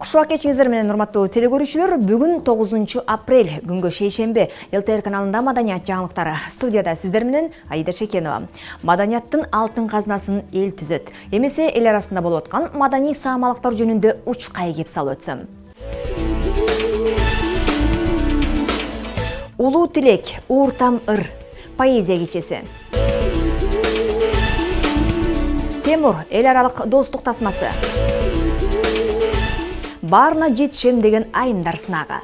Кушуа кечиңиздер менен урматтуу телекөрүүчүлөр, бүгүн 9 апрель күнгө шейшемби ЛТР каналында маданият жаңылыктары. Студияда сиздер менен Аида Шекенова. Маданияттын алтын казынасын эл түзөт. Эмесе эл арасында болуп аткан маданий саамалыктар жөнүндө учкай кеп салып өтсөм. Улуу тилек, ууртам ыр, поэзия кечеси. Темур, эл аралык достук тасмасы. Барына жетишем деген айымдар сынагы.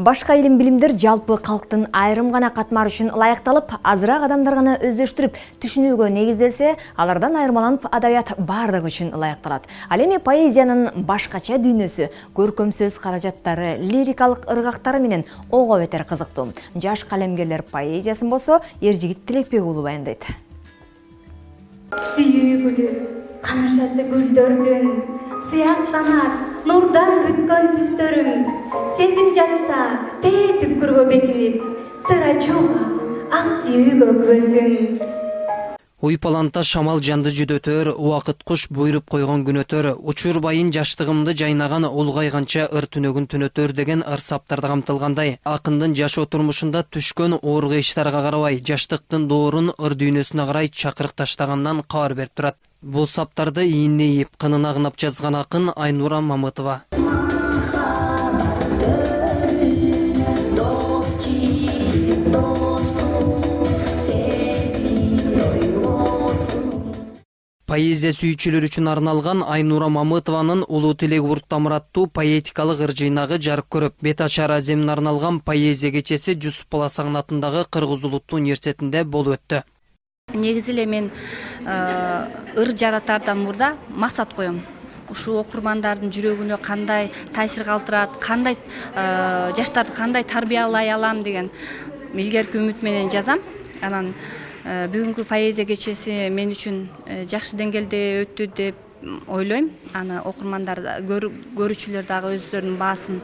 Башка илим билимдер жалпы калктын айрым гана катмары үчүн ылайыкталып, азыраак адамдар гана өздөштүрүп, түшүнүүгө негизделсе, алардан айырмаланып адабият бардыгы үчүн ылайыкталат. Ал эми поэзиянын башкача дүйнөсү, көркөм сөз каражаттары, лирикалык ыргактары менен ого бетер кызыктуу. Жаш калемгерлер поэзиясын болсо, Эржигит Тилекбек уулу баяндайт. Сүйгүлү, канашасы гүлдөрдүн, сыяктанат нурдан бүткөн түстөрүң, сезим жатса тээ түпкүргө бекинип, сыра чууга ак сүйүүгө күбөсүң. Уйпаланта шамал жанды жүдөтөр, убакыт куш буйруп койгон күн өтөр, учурбайын жаштыгымды жайнаган улгайганча ыр түнөгүн түнөтөр деген ыр саптарда камтылгандай, акындын жашоо турмушунда түшкөн оор кыйыштарга карабай, жаштыктын доорун ыр дүйнөсүнө карай чакырык таштагандан кабар берип турат. Бул саптарды ийине ийип, кынына кынап жазган акын Айнура Мамытова. Поэзия сүйүүчүлөр үчүн арналган Айнура Мамытованын Улуу тилек ууртам ыр аттуу поэтикалык ыр жыйнагы жарык көрүп, бет ачар аземине арналган поэзия кечеси Жусуп Баласагын атындагы Кыргыз улуттуу университетинде болуп өттү. Негизи эле мен ыр жаратардан мурда максат коем. Ушу окурмандардын жүрөгүнө кандай таасир калтырат, кандай жаштарды кандай тарбиялай алам деген илгерки үмүт менен жазам. Анан бүгүнкү поэзия кечеси мен үчүн жакшы деңгээлде өттү деп ойлойм. Аны окурмандар, көрүүчүлөр дагы өздөрүнүн баасын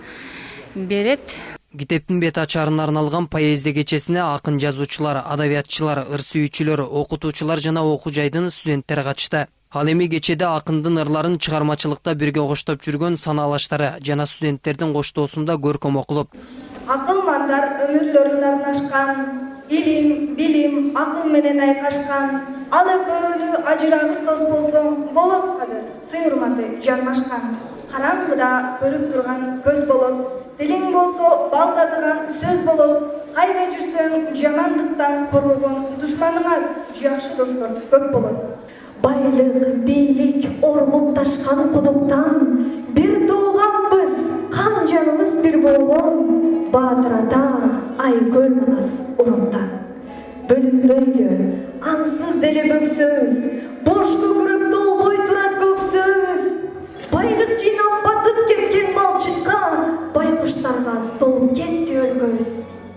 берет. Китептин бет ачарына арналган поэзия кечесине акын жазуучулар, адабиятчылар, ыр сүйүүчүлөр, окутуучулар жана окуу жайдын студенттери катышты. Ал эми кечеде акындын ырларын чыгармачылыкта бирге коштоп жүргөн санаалаштары жана студенттердин коштоосунда көркөм окулуп, Акылмандар өмүрлөрүн арнашкан, илим, билим, акыл менен айкашкан, ал экөөнү ажырагыс дос болсоң болот кадыр, сый урматы жармашкан. Караңгыда көрүп турган көз болот, тилиң болсо бал татыган сөз болот. Кайда жүрсөң жамандыктан коргогон душманың аз, жакшы достор көп болот. Байлык, бийлик оргуп ташкан кудуктан, бир тууганбыз, кан жаныбыз бир болгон. Баатыр ата, Айкөл манас уруктан. Бөлүнбөйлү, ансыз деле бөксөз, бош көкүрөк толбой турат көксөз. Байлык жыйнап батып кеткен балчыкка, байкуштарга толуп кетти өлкөбүз.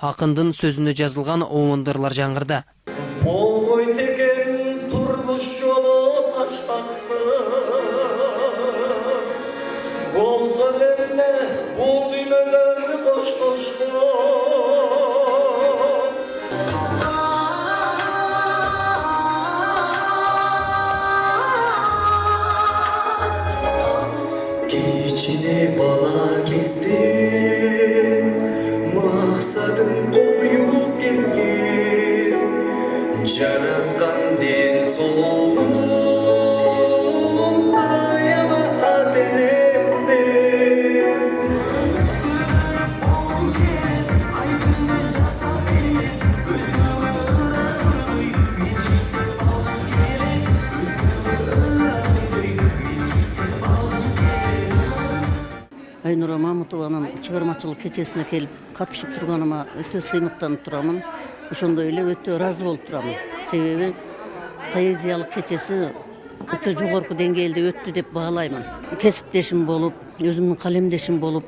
Акындын сөзүнө жазылган оомондорлор жаңырды. Болбой текен турмуш жолу таштаксыз, болсо эмне бул дүйнөдөн коштошкон. Кичине бала кезден максатым коюп келген, жараткан ден соолугун аяма ата-энемден. Айнура Мамытованын чыгармачылык кечесине келип катышып турганыма өтө сыймыктанып турамын. Ошондой эле өтө ыраазы болуп турамын. Себеби поэзиялык кечеси өтө жогорку деңгээлде өттү деп баалаймын. Кесиптешим болуп, өзүмдүн калемдешим болуп,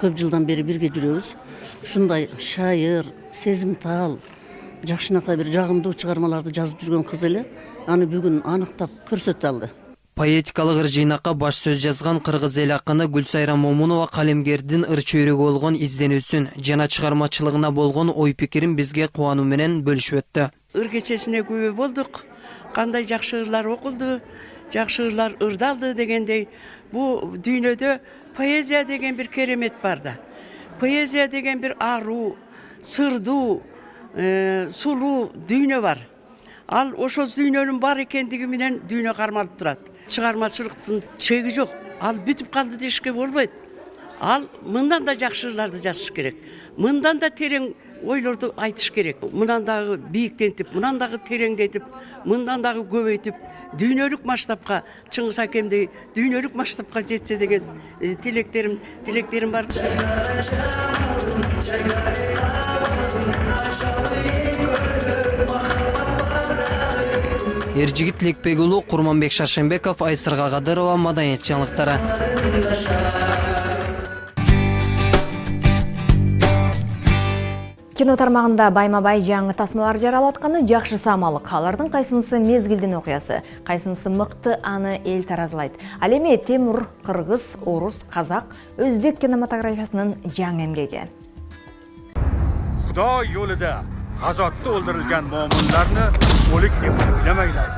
көп жылдан бери бирге жүрөбүз. Ушундай шайыр, сезимтал, жакшынакай бир жагымдуу чыгармаларды жазып жүргөн кыз эле аны бүгүн аныктап көрсөтө алды. Поэтикалык ыр жыйнакка баш сөз жазган кыргыз эл акыны Гүлсайра Момунова калемгердин ыр чөйрөгү болгон изденүүсүн жана чыгармачылыгына болгон ой пикирин бизге кубануу менен бөлүшүп өттү. Ыр кечесине күбө болдук. Кандай жакшы ырлар окулду, жакшы ырлар ырдалды дегендей. Бу дүйнөдө поэзия деген бир керемет бар да. Поэзия деген бир аруу, сырдуу, сулуу дүйнө бар. Ал ошол дүйнөнүн бар экендиги менен дүйнө кармалып турат. Чыгармачылыктын чеги жок. Ал бүтүп калды дешке болбойт. Ал мындан да жакшы ырларды жазыш керек. Мындан да терең ойлорду айтыш керек. Мындан дагы бийиктентип, мындан дагы тереңдетип, мындан дагы көбөйтүп, дүйнөлүк масштабка, Чыңгыз акемдей дүйнөлүк масштабка жетсе деген тилектерим бар. Эржигит Лекбек уулу, Курманбек Шаршенбеков, Айсырга Кадырова, маданият жаңылыктары. Кино тармагында байма-бай жаңы тасмалар жаралып атканы жакшы самалык. Алардын кайсынысы мезгилдин окуясы, кайсынысы мыкты, аны эл таразылайт. Ал эми Темур кыргыз, орус, казак, өзбек кинематографиясынын жаңы эмгеги. Xudo yo'lida g'azotda o'ldirilgan mo'minlarni o'lik deb o'ylamanglar.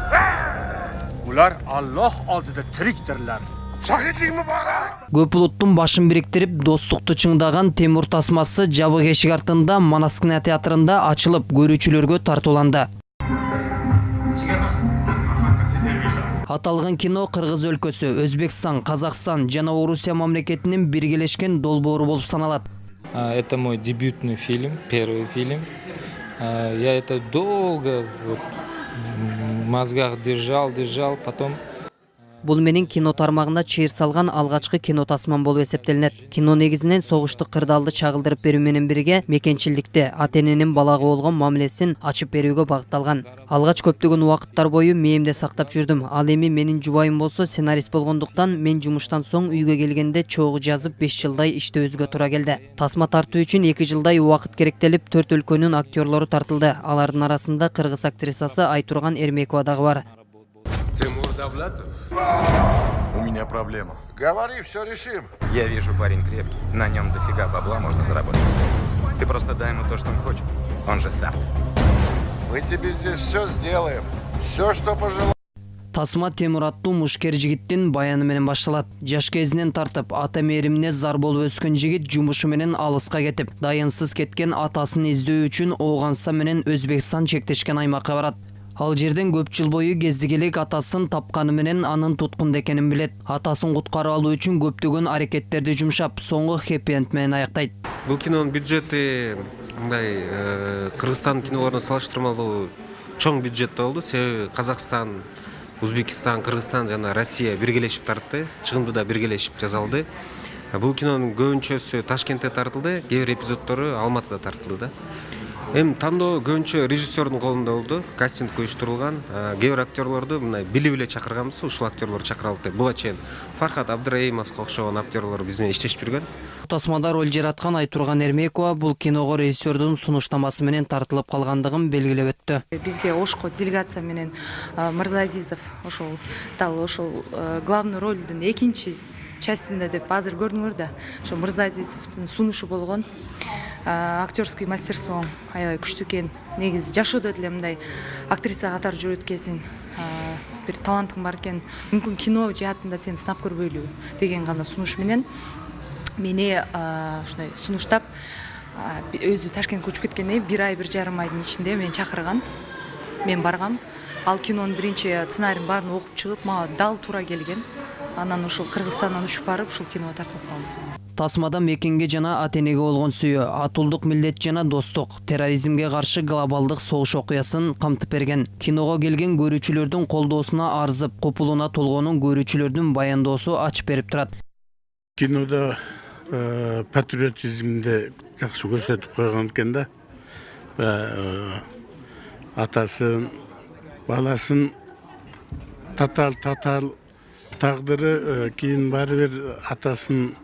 Ular Alloh oldida tirikdirlar. Shahidlik muborak! Көп улуттун башын бириктирип, достукту чыңдаган Темур тасмасы жабык эшик артында Манас кинотеатрында ачылып, көрүүчүлөргө тартууланды. Аталган кино Кыргыз өлкөсү, Өзбекстан, Казакстан жана Орусия мамлекетинин биргелешкен долбоору болуп саналат. Это мой дебютный фильм, первый фильм. Я это долго в мозгах держал, потом... Бул менин кино тармагында чыйыр салган алгачкы кино тасмам болуп эсептелинет. Кино негизинен согуштук кырдаалды чагылдырып берүү менен бирге мекенчилдикте ата-эненин балага болгон мамилесин ачып берүүгө багытталган. Алгач көптөгөн убакыттар бою мээмде сактап жүрдүм. Ал эми менин жубайым болсо сценарист болгондуктан мен жумуштан соң үйгө келгенде чогуу жазып 5 жылдай иштөөбүзгө туура келди. Тасма тартуу үчүн 2 жылдай убакыт керектелип, 4 өлкөнүн актерлору тартылды. Алардын арасында кыргыз актрисасы Айтурган Эрмекова дагы бар. Тимур Давлатов? У меня проблема. Говори, все решим. Я вижу, парень крепкий. На нем дофига бабла можно заработать. Ты просто дай ему то, что он хочет. Он же сарт. Мы тебе здесь все сделаем. Все, что пожелаешь. Тасма Темур аттуу мушкер жигиттин баяны менен башталат. Жаш кезинен тартып, ата мээримине зар болуп өскөн жигит жумушу менен алыска кетип, дайынсыз кеткен атасын издөө үчүн Ооганстан менен Өзбекстан чектешкен аймакка барат. Ал жерден көп жыл бою кездигелек атасын тапканы менен анын туткунда экенин билет. Атасын куткарып алуу үчүн көптөгөн аракеттерди жумшап, соңку хэппи-энд менен аяктайт. Бул кинонун бюджети мындай Кыргызстан кинолоруна салыштырмалуу чоң бюджетте болду. Себеби Казакстан, Узбекистан, Кыргызстан жана Россия биргелешип тартты. Чыгымды да биргелешип жасалды. Бул кинонун көбүнчөсү Ташкентте тартылды, кээ бир эпизоддору Алматыда тартылды да. Эми тандоо көбүнчө режиссердун колунда болду. Кастинг уюштурулган. Кээ бир актерлорду мындай билип эле чакырганбыз, ушул актерлорду чакыралык деп. Буга чейин Фархат Абдыраимовго окшогон актерлор биз менен иштешип жүргөн. Тасмада роль жараткан Айтурган Эрмекова бул киного режиссердун сунуштамасы менен тартылып калгандыгын белгилеп өттү. Бизге Ошко делегация менен Мырзаазизов ошол дал ошол главный ролдун экинчи частинде деп азыр көрдүңөр да. Ошо Мырзаазизовдун сунушу болгон. Актерский мастерство аябай күчтүү экен. Негизи жашоодо деле мындай актриса катары жүрөт экенсиң, бир талантың бар экен. Мүмкүн кино жаатында сени сынап көрбөйлү деген гана сунуш менен мени ушундай сунуштап өзү Ташкентке көчүп кеткенде 1 ай 1,5 айдын ичинде мени чакырган. Мен баргам. Ал кинонун биринчи сценарийин баарын окуп чыгып, мага дал туура келген. Анан ушул Кыргызстандан учуп барып, ушул киного тартылып калдым. Тасмада мекенге жана ата-энеге болгон сүйүү, атуулдук милдет жана достук, терроризмге каршы глобалдык согуш окуясын камтып берген. Киного келген көрүүчүлөрдүн колдоосуна арзып, купулуна толгонун көрүүчүлөрдүн баяндоосу ачып берип турат. Кинода патриотизмди жакшы көрсөтүп койгон экен да. Атасын, баласын татал тагдыры кийин баары бир атасын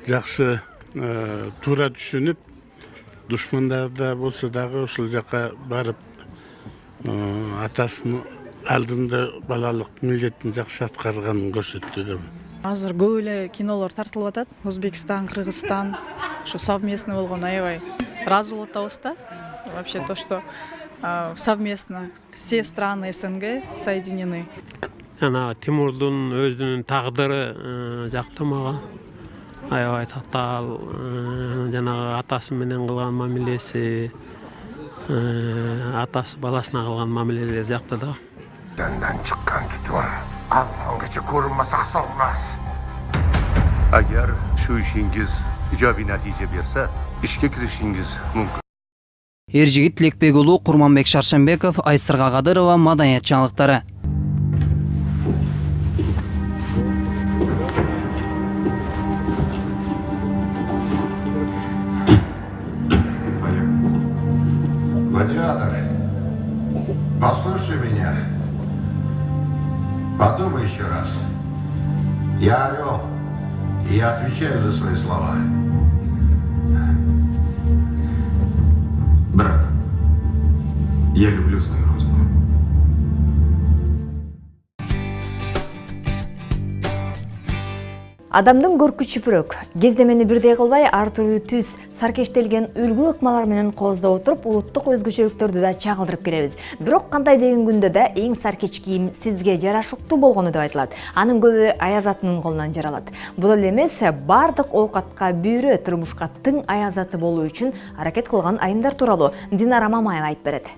жакшы туура түшүнүп, душмандарда болсо дагы ушул жака барып атасынын алдында балалык милдетин жакшы аткарганын көрсөттү деп. Азыр көп эле кинолор тартылып атат. Өзбекстан, Кыргызстан, ошо совместный болгон аябай ыраазы болуп атабыз да. Вообще то, что совместно все страны СНГ соединены. Ана Тимурдун өзүнүн тагдыры жактырмаган. Аябай татаал, жанагы атасы менен кылган мамилеси, атасы баласына кылган мамилелер жактырды. Benden çıkan tutun alfangıcı korunmasak olmaz. Eğer şu işiniz icabi netice verse işe kirişiniz mümkün. Ержигит Лекбекулу, Курманбек Шаршенбеков, Айсырга Кадырова, маданият жаңылыктары. Гладиаторы, послушай меня. Подумай еще раз. Я орел, и я отвечаю за свои слова. Брат, я люблю свою родину. Адамдын көркү чүпүрөк. Кездемени бирдей кылбай, ар түрдүү түс, саркештелген үлгү ыкмалар менен кооздоп отуруп, улуттук өзгөчөлүктөрдү да чагылдырып келебиз. Бирок кандай деген күндө да эң саркеч кийим сизге жарашыктуу болгону деп айтылат. Анын көбү аяз атынын колунан жаралат. Бул эле эмес, бардык оокатка бүйрө, турмушка тың аяз аты болуу үчүн аракет кылган айымдар тууралуу Динара Мамаева айтып берет.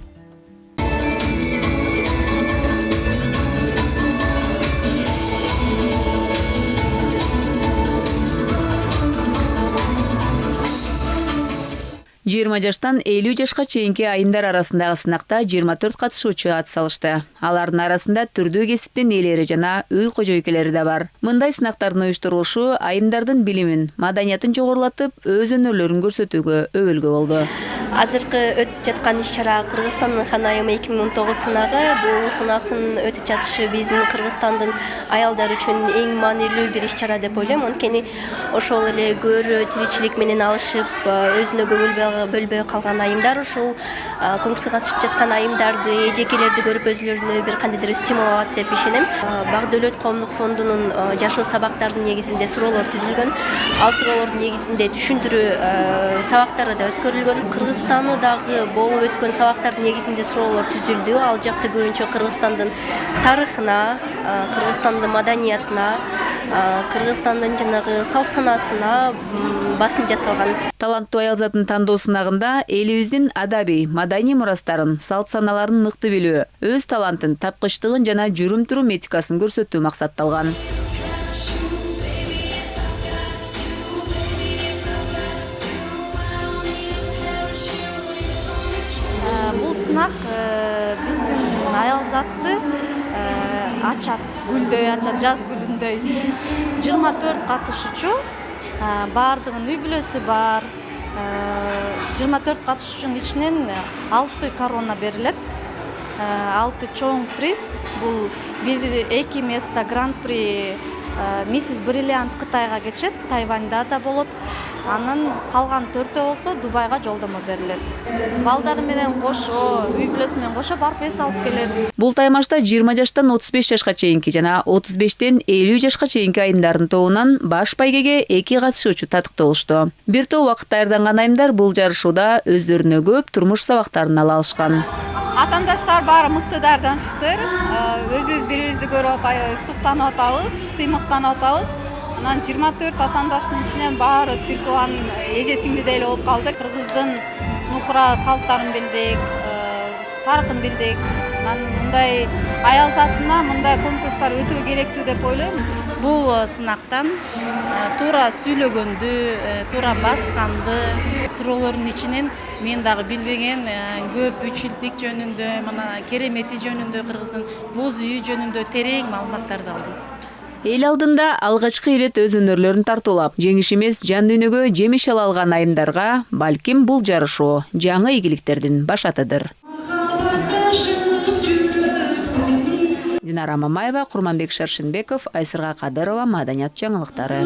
Жыйырма жаштан 50 жашка чейинки айымдар арасындагы сынакта 24 катышуучу ат салышты. Алардын арасында түрдүү кесиптин ээлери жана үй кожойкелери да бар. Мындай сынактардын уюштурулушу айымдардын билимин, маданиятын жогорулатып, өз өнөрлөрүн көрсөтүүгө өбөлгө болду. Азыркы өтүп жаткан иш-чара Кыргызстандын хан айымы 2019 сынагы. Бул сынактын өтүп жатышы биздин Кыргызстандын аялдар үчүн эң маанилүү бир иш-чара деп ойлойм. Анткени ошол эле көрө тиричилик менен алышып, өзүнө көңүл бөлбөй калган айымдар ушул конкурска катышып жаткан айымдарды, эжекелерди көрүп өзүлөрүнө бир кандайдыр стимул алат деп ишенем. Бак Дөөлөт коомдук фондунун жашоо сабактарынын негизинде суроолор түзүлгөн. Ал суроолордун негизинде түшүндүрүү сабактары да өткөрүлгөн. Кыргызстандагы болуп өткөн сабактардын негизинде суроолор түзүлдү. Ал жакта көбүнчө Кыргызстандын тарыхына, Кыргызстандын маданиятына, Кыргызстандын жанагы салт санасына басым жасалган. Таланттуу аялзатын тандоо сынагында элибиздин адабий, маданий мурастарын, салт саналарын мыкты билүү, өз талантын, тапкычтыгын жана жүрүм-турум этикасын көрсөтүү максатталган. Бул сынак биздин аялзатты ачат, гүлдөй ачат, жаз гүлүндөй. 24 катышуучу, баардыгынын үй бүлөсү бар. 24 катышуучунун ичинен 6 корона берилет. 6 чоң приз. Бул 1-2 место гран-при Миссис Бриллиант Кытайга кетет, Тайваньда да болот. Анын калган 4-өө болсо Дубайга жолдомо берилет. Балдары менен кошо, үй бүлөсү менен кошо барып эс алып келет. Бул таймашта 20 жаштан 35 жашка чейинки жана 35тен 50 жашка чейинки айымдардын тобунан баш байгеге 2 катышуучу татыктуу болушту. Бир топ убакыт даярданган айымдар бул жарышууда өздөрүнө көп турмуш сабактарын ала алышкан. Атандаштар баары мыкты даярданыштыр. Өзүбүз бирибизди көрүп суктанып атабыз, сыймыктанып атабыз. Анан 24 атандаштын ичинен баары бир тууган эже сиңди эле болуп калды. Кыргыздын нукура салттарын билдик, тарыхын билдик. Анан мындай аял затына мындай конкурстар өтө керектүү деп ойлойм. Бул сынактан туура сүйлөгөндү, туура басканды, суроолордун ичинен мен дагы билбеген көп үчүлтик жөнүндө, мына керемети жөнүндө, Кыргыздын боз үйү жөнүндө терең маалыматтарды алдым. Эл алдында алгачкы ирет өз өнөрлөрүн тартуулап, жеңиш эмес жан дүйнөгө жемиш ала алган айымдарга балким бул жарышуу жаңы ийгиликтердин башатыдыр. Динара Мамаева, Курманбек Шаршенбеков, Айсырга Кадырова, маданият жаңылыктары.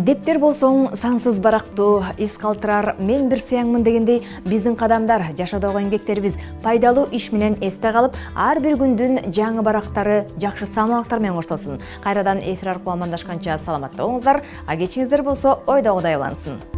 Дептер болсоң сансыз барактуу, ис калтырар мен бир сыяңмын дегендей биздин кадамдар жашоодогу эмгектерибиз пайдалуу иш менен эсте калып, ар бир күндүн жаңы барактары жакшы саамалыктар менен коштолсун. Кайрадан эфир аркылуу амандашканча саламатта болуңуздар, а кечиңиздер болсо ойдогудай улансын.